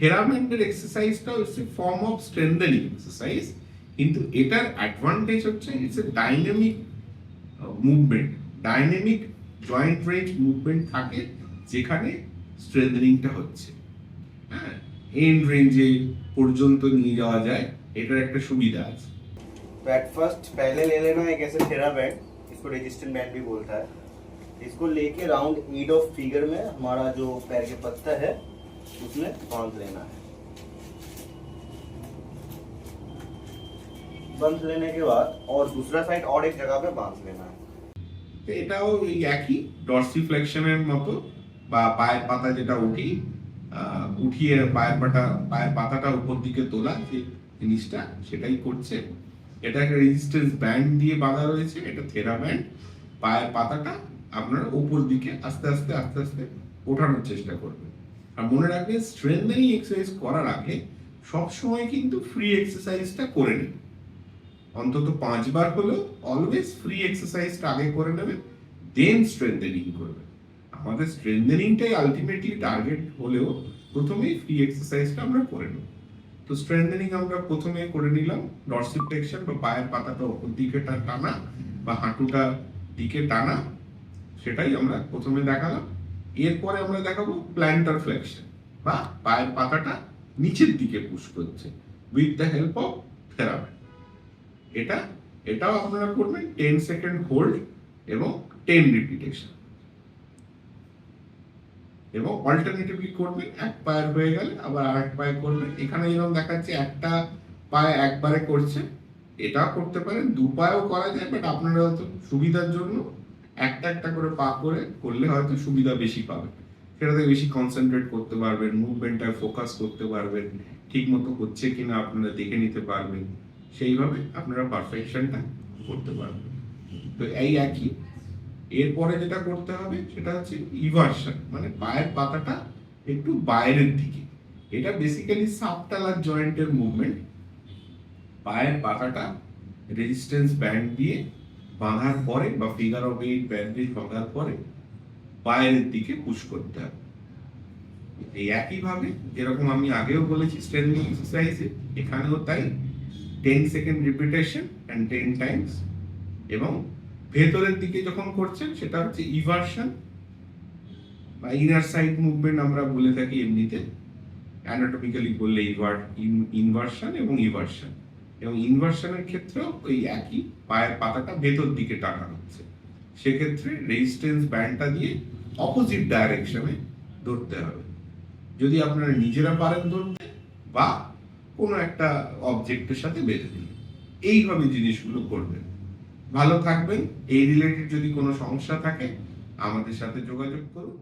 থেরামেন্টের এক্সারসাইজটা হচ্ছে form of strengthening exercise, কিন্তু এটার অ্যাডভান্টেজ হচ্ছে it's a dynamic movement, dynamic joint range movement থাকে যেখানে স্ট্রেংথেনিংটা হচ্ছে। হ্যাঁ, এন্ড রেঞ্জে পর্যন্ত নিয়ে যাওয়া যায়, এটার একটা সুবিধা আছে। तो एट फर्स्ट पहले ले लेना एक ऐसे थेरा बैंड, इसको रेजिस्टेंट बैंड भी बोलता है। इसको लेके राउंड ईड ऑफ फिगर में हमारा जो पैर के पत्ता है उसमें बांध लेना है। बांध लेने के बाद और दूसरा साइड और एक जगह पे बांध लेना है। তো এটাও এই একই ডর্সিফ্লেকশনের মতো, বা পায়ের পাতা যেটা উঠিয়ে পায়ের পাতাটা উপর দিকে তোলা যে জিনিসটা, সেটাই করছে। এটা একটা রেজিস্ট্যান্স ব্যান্ড দিয়ে বাঁধা রয়েছে, এটা থেরা ব্যান্ড। পায়ের পাতাটা আপনারা উপর দিকে আস্তে আস্তে আস্তে আস্তে ওঠানোর চেষ্টা করবেন। আর মনে রাখবেন, স্ট্রেংথেনিং এক্সারসাইজ করার আগে সবসময় কিন্তু ফ্রি এক্সারসাইজটা করে নিন, অন্তত 5 বার হলেও অলওয়েজ ফ্রি এক্সারসাইজটা আগে করে নেবেন, দেন স্ট্রেংথেনিং করবেন। আমাদের স্ট্রেংথেনিংটাই আলটিমেটলি টার্গেট হলেও প্রথমেই ফ্রি এক্সারসাইজটা আমরা করে নেব। তো স্ট্রেংথেনিং আমরা প্রথমে করে নিলাম, ডর্সিফ্লেকশন বা পায়ের পাতাটা উপর দিকে টানা বা হাঁটুটা দিকে টানা, সেটাই আমরা প্রথমে দেখালাম। এরপরে আমরা দেখাবো প্ল্যান্টার ফ্লেকশন, বা পায়ের পাতাটা নিচের দিকে পুশ করছে with the help of থেরা band. এটাও আপনারা করবেন 10 সেকেন্ড হোল্ড এবং 10 রিপিটেশন, এবং অল্টারনেটিভলি করবেন। এক পায়ের হয়ে গেলে আবার আরেক পায়ে করবেন। এখানে যেরকম দেখাচ্ছে একটা পায়ে একবারে করছে, এটাও করতে পারেন, 2 পায়েও করা যায়, বাট আপনারা হয়তো সুবিধার জন্য একটা একটা করে পা করে করলে হয়তো সুবিধা বেশি পাবেন, সেটাতে বেশি কনসেন্ট্রেট করতে পারবেন, মুভমেন্টটায় ফোকাস করতে পারবেন, ঠিক মতো হচ্ছে কিনা আপনারা দেখে নিতে পারবেন, সেইভাবে আপনারা পারফেকশনটা করতে পারবেন। তো এই একই। এরপরে যেটা করতে হবে সেটা হচ্ছে ইভার্সন, মানে পায়ের পাতাটা একটু বাইরের দিকে। এটা বেসিক্যালি সাবটালার জয়েন্টের মুভমেন্ট। পায়ের পাতাটা রেজিস্ট্যান্স ব্যান্ড দিয়ে বাঁধার পরে বা ফিগার অফ 8 ব্যান্ডেজ বাঁধার পরে বাইরের দিকে পুশ করতে হবে। এই একইভাবে যেরকম আমি আগেও বলেছি স্ট্রেংথেনিং এক্সারসাইজে, এখানেও তাই 10 সেকেন্ড রিপিটেশন অ্যান্ড 10 টাইমস। এবং ভেতরের দিকে যখন করছেন সেটা হচ্ছে ইভার্সন বা ইনার সাইড মুভমেন্ট আমরা বলে থাকি এমনিতে, অ্যানাটমিক্যালি বললে ইনভার্সন এবং ইভার্সন। এবং ইনভার্সনের ক্ষেত্রেও ওই একই, পায়ের পাতাটা ভেতর দিকে টানা হচ্ছে, সেক্ষেত্রে রেজিস্ট্যান্স ব্যান্ডটা দিয়ে অপোজিট ডাইরেকশনে ধরতে হবে, যদি আপনারা নিজেরা পারেন ধরতে, বা কোনো একটা অবজেক্টের সাথে বেঁধে দিন। এইভাবে জিনিসগুলো করবেন। ভালো থাকবেন। এই রিলেটেড যদি কোনো সমস্যা থাকে আমাদের সাথে যোগাযোগ করুন।